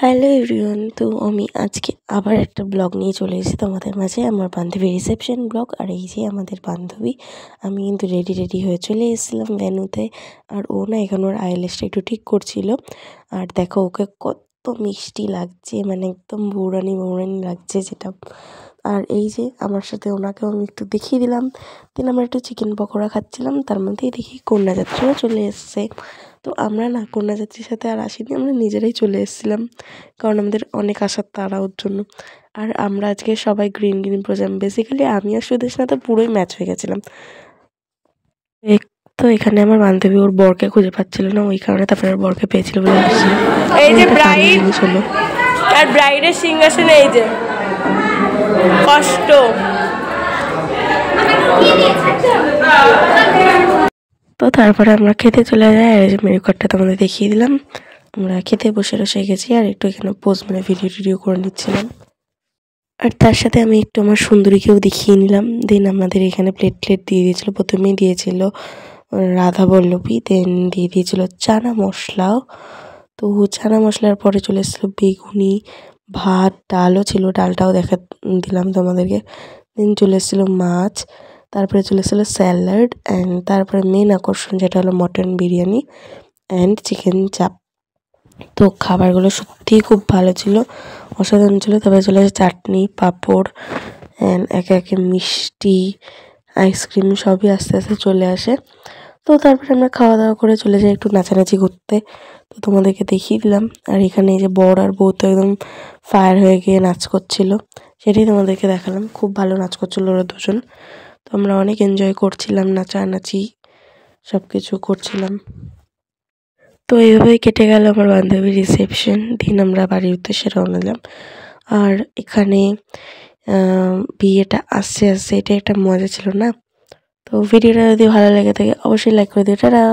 Hello everyone, তো আমি আজকে আবার একটা ব্লগ নিয়ে চলে এসেছি তোমাদের মাঝে। আমার বান্ধবীর রিসেপশন ব্লগ। আর এই যে আমাদের বান্ধবী, আমি কিন্তু রেডি হয়ে চলে এসেছিলাম ভেন্যুতে। আর ও না এখানে ওর আইল্যাশটা একটু ঠিক করছিল। আর দেখো ওকে কত মিষ্টি লাগছে, মানে একদম বৌরানি বৌরানি লাগছে যেটা। আর এই যে আমার সাথে ওনাকেও আমি একটু দেখিয়ে দিলাম। দেন আমরা একটু চিকেন পকোড়া খাচ্ছিলাম, তার মধ্যেই দেখি কন্যাযাত্রীও চলে এসছে। তো আমরা না কন্যাযাত্রীর সাথে আর আসিনি, আমরা নিজেরাই চলে এসেছিলাম, কারণ আমাদের অনেক আসার তাড়া ওর জন্য। আর আমরা আজকে সবাই গ্রিন গ্রিন পরে বেসিক্যালি আমি আর সুদেশনা তো পুরোই ম্যাচ হয়ে গেছিলাম। তো এখানে আমার বান্ধবী ওর বরকে খুঁজে পাচ্ছিল না, ওই কারণে তারপরে ওর বরকে পেয়েছিল বলে আসছি। এই যে ব্রাইড হলো আর ব্রাইডের সিংহাসনে এই যে কষ্ট। তো তারপরে আমরা খেতে চলে যাই। আর এই যে মেনু কার্ডটা তোমাদের দেখিয়ে দিলাম। আমরা খেতে বসে গেছি আর একটু এখানে পোস্ট মানে ভিডিও করে নিচ্ছিলাম। আর তার সাথে আমি একটু আমার সুন্দরীকেও দেখিয়ে নিলাম। দেন আমাদের এখানে প্লেট দিয়ে দিয়েছিল, প্রথমেই দিয়েছিল রাধা বল্লভী, দেন দিয়ে দিয়েছিল চানা মশলাও। তো চানা মশলার পরে চলে এসেছিলো বেগুনি, ভাত, ডালও ছিল, ডালটাও দিলাম তোমাদেরকে। দেন চলে এসেছিলো মাছ, তারপরে চলে এসেছিলো স্যালাড, অ্যান্ড তারপরে মেন আকর্ষণ যেটা হলো মটন বিরিয়ানি অ্যান্ড চিকেন চাপ। তো খাবারগুলো সত্যিই খুব ভালো ছিল, অসাধারণ ছিল। তারপরে চলে আসে চাটনি, পাঁপড় অ্যান্ড একে মিষ্টি, আইসক্রিম সবই আস্তে আস্তে চলে আসে। তো তারপরে আমরা খাওয়া দাওয়া করে চলে যাই একটু নাচানাচি করতে। তো তোমাদেরকে দেখিয়ে দিলাম। আর এখানে এই যে বর আর বউ তো একদম ফায়ার হয়ে গিয়ে নাচ করছিল, সেটাই তোমাদেরকে দেখালাম। খুব ভালো নাচ করছিল ওরা দুজন। তো আমরা অনেক এনজয় করছিলাম, নাচানাচি সব কিছু করছিলাম। তো এইভাবেই কেটে গেল আমার বান্ধবীর রিসেপশন। দিন আমরা বাড়ির উদ্দেশ্যে রওনা দিলাম। আর এখানে বিয়েটা আসছে এটা একটা মজা ছিল না। তো ভিডিওটা যদি ভালো লেগে থাকে অবশ্যই লাইক করে দিও। টাটা।